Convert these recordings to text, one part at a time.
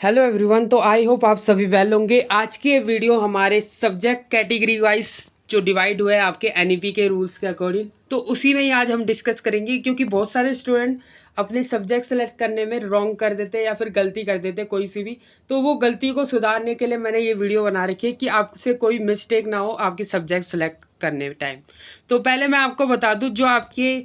Hello everyone. तो I hope आप सभी वेल होंगे। आज के वीडियो हमारे सब्जेक्ट कैटेगरी वाइज जो डिवाइड हुआ है आपके एनईपी के रूल्स के अकॉर्डिंग, तो उसी में ही आज हम डिस्कस करेंगे। क्योंकि बहुत सारे स्टूडेंट अपने सब्जेक्ट सेलेक्ट करने में रॉन्ग कर देते हैं या फिर गलती कर देते हैं कोई सी भी, तो वो गलती को सुधारने के लिए मैंने ये वीडियो बना रखी है कि आपसे कोई मिस्टेक ना हो आपके सब्जेक्ट सेलेक्ट करने टाइम। तो पहले मैं आपको बता दूँ, जो आपके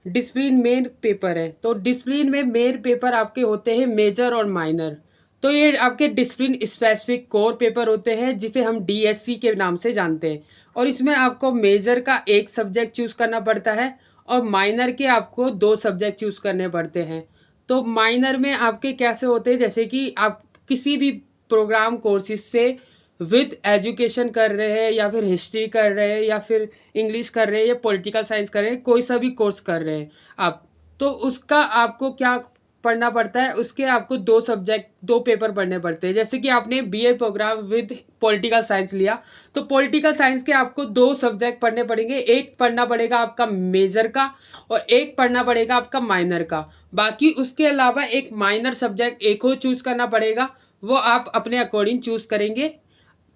डिसिप्लिन मेन पेपर है, तो डिसिप्लिन में मेन पेपर आपके होते हैं मेजर और माइनर। तो ये आपके डिसिप्लिन स्पेसिफिक कोर पेपर होते हैं जिसे हम डीएससी के नाम से जानते हैं। और इसमें आपको मेजर का एक सब्जेक्ट चूज़ करना पड़ता है और माइनर के आपको दो सब्जेक्ट चूज़ करने पड़ते हैं। तो माइनर में आपके कैसे होते हैं, जैसे कि आप किसी भी प्रोग्राम कोर्सेज से विद एजुकेशन कर रहे हैं या फिर हिस्ट्री कर रहे हैं या फिर इंग्लिश कर रहे हैं या पॉलिटिकल साइंस कर रहे हैं, कोई सा भी कोर्स कर रहे हैं आप, तो उसका आपको क्या पढ़ना पड़ता है, उसके आपको दो सब्जेक्ट दो पेपर पढ़ने पड़ते हैं। जैसे कि आपने BA programme with political science लिया, तो पॉलिटिकल साइंस के आपको दो सब्जेक्ट पढ़ने पड़ेंगे। एक पढ़ना पड़ेगा आपका मेजर का और एक पढ़ना पड़ेगा आपका माइनर का। बाकी उसके अलावा एक माइनर सब्जेक्ट एक और चूज़ करना पड़ेगा, वो आप अपने अकॉर्डिंग चूज़ करेंगे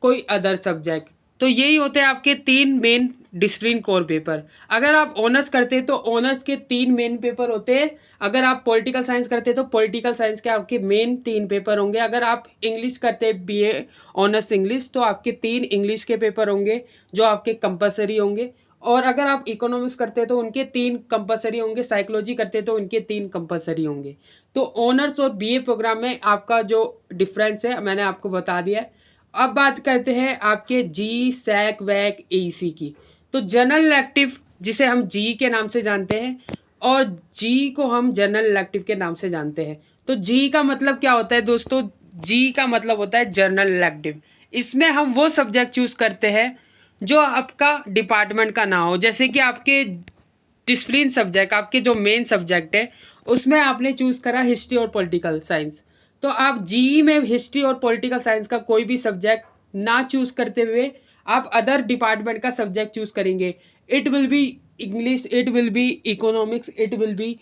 कोई अदर सब्जेक्ट। तो यही होते हैं आपके तीन मेन डिसिप्लिन कोर पेपर। अगर आप ऑनर्स करते हैं तो ऑनर्स के तीन मेन पेपर होते हैं। अगर आप पॉलिटिकल साइंस करते हैं तो पॉलिटिकल साइंस के आपके मेन तीन पेपर होंगे। अगर आप इंग्लिश करते हैं बीए ऑनर्स इंग्लिश, तो आपके तीन इंग्लिश के पेपर होंगे जो आपके कंपलसरी होंगे। और अगर आप इकोनॉमिक्स करते हैं तो उनके तीन कंपलसरी होंगे। साइकोलॉजी करते हैं तो उनके तीन कंपलसरी होंगे। तो ऑनर्स और बीए प्रोग्राम में आपका जो डिफरेंस है मैंने आपको बता दिया है। अब बात करते हैं आपके जी सैक वैक एसी की। तो जनरल इलेक्टिव जिसे हम जी के नाम से जानते हैं और जी को हम जनरल इलेक्टिव के नाम से जानते हैं। तो जी का मतलब क्या होता है दोस्तों? जी का मतलब होता है जनरल इलेक्टिव। इसमें हम वो सब्जेक्ट चूज़ करते हैं जो आपका डिपार्टमेंट का ना हो। जैसे कि आपके डिसिप्लिन सब्जेक्ट आपके जो मेन सब्जेक्ट है उसमें आपने चूज़ करा हिस्ट्री और पॉलिटिकल साइंस, तो आप जीई में हिस्ट्री और पॉलिटिकल साइंस का कोई भी सब्जेक्ट ना चूज़ करते हुए आप अदर डिपार्टमेंट का सब्जेक्ट चूज़ करेंगे। It will be English, it will be economics, it will be,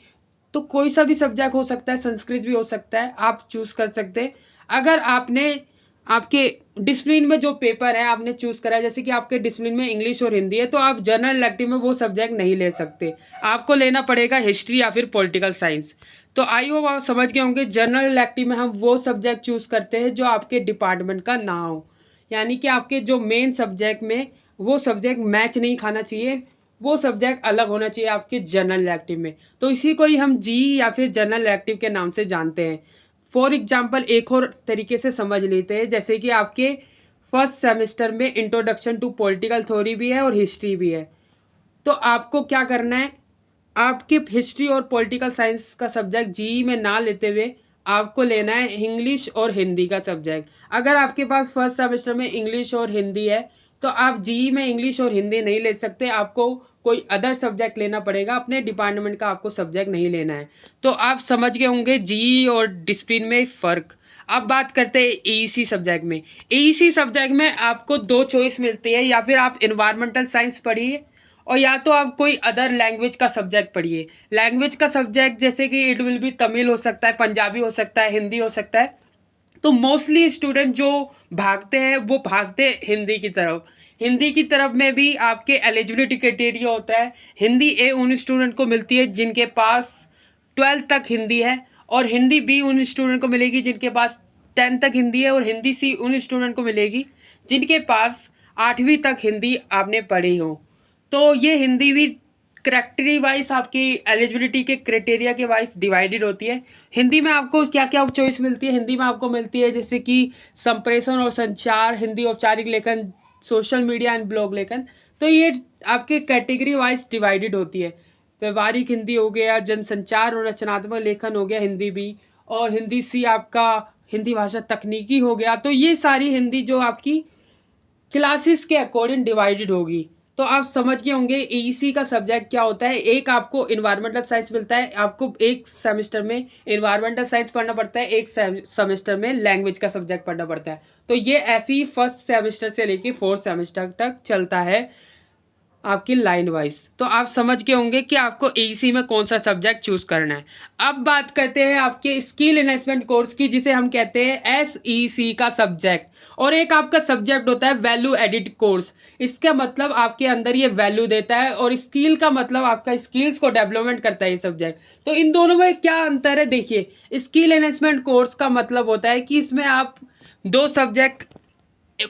तो कोई सा भी सब्जेक्ट हो सकता है, संस्कृत भी हो सकता है, आप चूज़ कर सकते हैं। अगर आपने आपके डिसिप्लिन में जो पेपर है आपने चूज़ करा है, जैसे कि आपके डिसिप्लिन में इंग्लिश और हिंदी है, तो आप जनरल इलेक्टिव में वो सब्जेक्ट नहीं ले सकते। आपको लेना पड़ेगा हिस्ट्री या फिर पॉलिटिकल साइंस। तो आई होप आप समझ गए होंगे, जनरल इलेक्टिव में हम वो सब्जेक्ट चूज़ करते हैं जो आपके डिपार्टमेंट का ना हो। यानी कि आपके जो मेन सब्जेक्ट में वो सब्जेक्ट मैच नहीं खाना चाहिए, वो सब्जेक्ट अलग होना चाहिए आपके जनरल इलेक्टिव में। तो इसी को ही हम जी या फिर जनरल इलेक्टिव के नाम से जानते हैं। फॉर एग्जाम्पल एक और तरीके से समझ लेते हैं, जैसे कि आपके फर्स्ट सेमेस्टर में इंट्रोडक्शन टू पॉलिटिकल थ्योरी भी है और हिस्ट्री भी है। तो आपको क्या करना है, आपके हिस्ट्री और पॉलिटिकल साइंस का सब्जेक्ट जी में ना लेते हुए आपको लेना है इंग्लिश और हिंदी का सब्जेक्ट। अगर आपके पास फर्स्ट सेमेस्टर में इंग्लिश और हिंदी है तो आप जी में इंग्लिश और हिंदी नहीं ले सकते, आपको कोई अदर सब्जेक्ट लेना पड़ेगा। अपने डिपार्टमेंट का आपको सब्जेक्ट नहीं लेना है। तो आप समझ गए होंगे जी और डिसिप्लिन में फ़र्क। अब बात करते हैं ईईसी सब्जेक्ट में। ईईसी सब्जेक्ट में आपको दो चॉइस मिलती है, या फिर आप इन्वायरमेंटल साइंस पढ़िए और या तो आप कोई अदर लैंग्वेज का सब्जेक्ट पढ़िए। लैंग्वेज का सब्जेक्ट जैसे कि इट विल बी तमिल हो सकता है, पंजाबी हो सकता है, हिंदी हो सकता है। तो मोस्टली स्टूडेंट जो भागते हैं वो भागते हिंदी की तरफ। हिंदी की तरफ में भी आपके एलिजिबिलिटी क्राइटेरिया होता है। हिंदी ए उन स्टूडेंट को मिलती है जिनके पास 12th तक हिंदी है, और हिंदी बी उन स्टूडेंट को मिलेगी जिनके पास 10th तक हिंदी है, और हिंदी सी उन स्टूडेंट को मिलेगी जिनके पास 8वीं तक हिंदी आपने पढ़ी हो। तो ये हिंदी भी करेक्टरी वाइज आपकी एलिजिबिलिटी के क्राइटेरिया के वाइज डिवाइडेड होती है। हिंदी में आपको क्या क्या चॉइस मिलती है? हिंदी में आपको मिलती है जैसे कि संप्रेषण और संचार, हिंदी औपचारिक लेखन, सोशल मीडिया एंड ब्लॉग लेखन। तो ये आपके कैटेगरी वाइज डिवाइडेड होती है। व्यवहारिक हिंदी हो गया, जनसंचार और रचनात्मक लेखन हो गया हिंदी भी, और हिंदी सी आपका हिंदी भाषा तकनीकी हो गया। तो ये सारी हिंदी जो आपकी क्लासेस के अकॉर्डिंग डिवाइडेड होगी। तो आप समझ गए होंगे ईसी का सब्जेक्ट क्या होता है। एक आपको इन्वायरमेंटल साइंस मिलता है, आपको एक सेमेस्टर में इन्वायरमेंटल साइंस पढ़ना पड़ता है, एक सेमेस्टर में लैंग्वेज का सब्जेक्ट पढ़ना पड़ता है। तो ये ऐसे ही फर्स्ट सेमेस्टर से लेके फोर्थ सेमेस्टर तक चलता है आपकी लाइन वाइज। तो आप समझ के होंगे कि आपको एईसी में कौन सा सब्जेक्ट चूज करना है। अब बात करते हैं आपके स्किल एनहेंसमेंट कोर्स की, जिसे हम कहते हैं एसईसी का सब्जेक्ट। और एक आपका सब्जेक्ट होता है वैल्यू एडिट कोर्स। इसका मतलब आपके अंदर ये वैल्यू देता है, और स्किल का मतलब आपका स्किल्स को डेवलपमेंट करता है ये सब्जेक्ट। तो इन दोनों में क्या अंतर है, देखिए स्किल एनहेंसमेंट कोर्स का मतलब होता है कि इसमें आप दो सब्जेक्ट,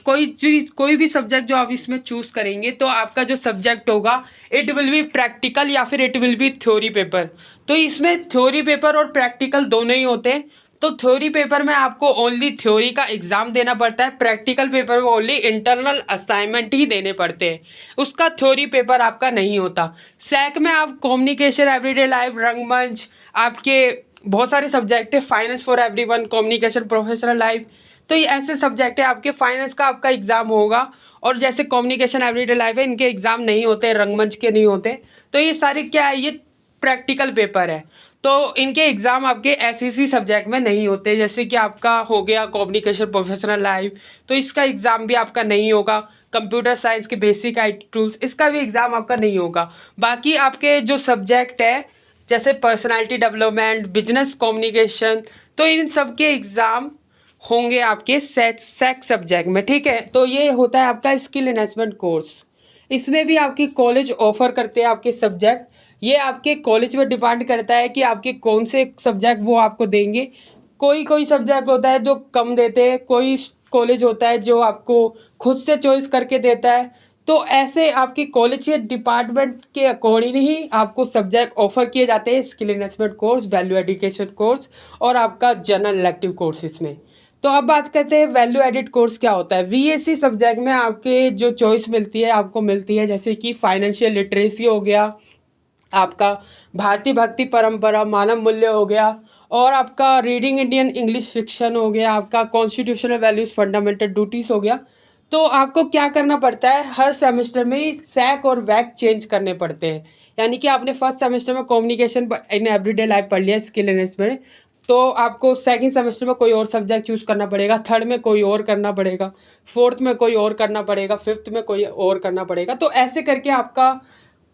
कोई भी सब्जेक्ट जो आप इसमें चूज करेंगे, तो आपका जो सब्जेक्ट होगा इट विल बी प्रैक्टिकल या फिर it will be theory paper. तो इसमें थ्योरी पेपर और प्रैक्टिकल दोनों ही होते हैं। तो थ्योरी पेपर में आपको ओनली थ्योरी का एग्जाम देना पड़ता है, प्रैक्टिकल पेपर में ओनली इंटरनल असाइनमेंट ही देने पड़ते हैं, उसका थ्योरी पेपर आपका नहीं होता। सैक में आप कम्युनिकेशन, एवरीडे लाइफ, रंगमंच, आपके बहुत सारे सब्जेक्ट है, finance for everyone, communication, professional life. तो ये ऐसे सब्जेक्ट है, आपके फाइनेंस का आपका एग्जाम होगा, और जैसे कम्युनिकेशन, एवरीडे लाइफ है, इनके एग्जाम नहीं होते, रंगमंच के नहीं होते। तो ये सारे क्या है, ये प्रैक्टिकल पेपर है। तो इनके एग्जाम आपके एसईसी सब्जेक्ट में नहीं होते। जैसे कि आपका हो गया कम्युनिकेशन, प्रोफेशनल लाइफ, तो इसका एग्जाम भी आपका नहीं होगा। कंप्यूटर साइंस के बेसिक IT टूल्स, इसका भी एग्जाम आपका नहीं होगा। बाकी आपके जो सब्जेक्ट है, जैसे पर्सनालिटी डेवलपमेंट, बिजनेस कम्युनिकेशन, तो इन सब के एग्ज़ाम होंगे आपके सेक्स सब्जेक्ट में, ठीक है। तो ये होता है आपका स्किल एनहेंसमेंट कोर्स। इसमें भी आपकी कॉलेज ऑफर करते हैं आपके सब्जेक्ट। ये आपके कॉलेज पर डिपेंड करता है कि आपके कौन से सब्जेक्ट वो आपको देंगे। कोई कोई सब्जेक्ट होता है जो कम देते हैं, कोई कॉलेज होता है जो आपको खुद से चॉइस करके देता है। तो ऐसे आपके कॉलेज के डिपार्टमेंट के अकॉर्डिंग ही आपको सब्जेक्ट ऑफर किए जाते हैं, skill enhancement course, value education course और आपका जनरल इलेक्टिव कोर्सेज में। तो अब बात करते हैं वैल्यू एडिट कोर्स क्या होता है। वीएससी सब्जेक्ट में आपके जो चॉइस मिलती है, आपको मिलती है जैसे कि फाइनेंशियल लिटरेसी हो गया, आपका भारतीय भक्ति परंपरा, मानव मूल्य हो गया, और आपका रीडिंग इंडियन इंग्लिश फिक्शन हो गया, आपका कॉन्स्टिट्यूशनल वैल्यूज़, फंडामेंटल ड्यूटीज़ हो गया। तो आपको क्या करना पड़ता है, हर सेमेस्टर में सैक और वैक चेंज करने पड़ते हैं। यानी कि आपने फर्स्ट सेमेस्टर में कम्युनिकेशन इन एवरीडे लाइफ पढ़ लिया, स्किल एनहेंसमेंट, तो आपको सेकंड सेमेस्टर में कोई और सब्जेक्ट चूज़ करना पड़ेगा, थर्ड में कोई और करना पड़ेगा, फोर्थ में कोई और करना पड़ेगा, फिफ्थ में कोई और करना पड़ेगा। तो ऐसे करके आपका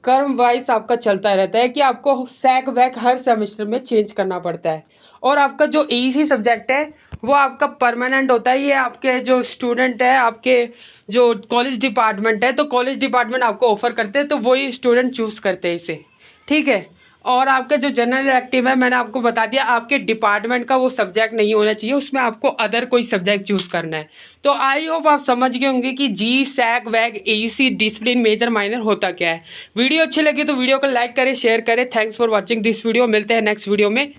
कर्म वाइज आपका चलता रहता है कि आपको सैक वैक हर सेमेस्टर में चेंज करना पड़ता है। और आपका जो एईसी सब्जेक्ट है वो आपका परमानेंट होता है। ये आपके जो स्टूडेंट है, आपके जो कॉलेज डिपार्टमेंट है, तो कॉलेज डिपार्टमेंट आपको ऑफर करते हैं, तो वही स्टूडेंट चूज़ करते हैं इसे, ठीक है। और आपका जो जनरल इलेक्टिव है, मैंने आपको बता दिया, आपके डिपार्टमेंट का वो सब्जेक्ट नहीं होना चाहिए, उसमें आपको अदर कोई सब्जेक्ट चूज़ करना है। तो आई होप आप समझ गए होंगे कि जी, SEC, VAC, AEC, discipline, major, minor होता क्या है। वीडियो अच्छी लगी तो वीडियो को लाइक करें, शेयर करें। Thanks for watching this video. मिलते हैं नेक्स्ट वीडियो में।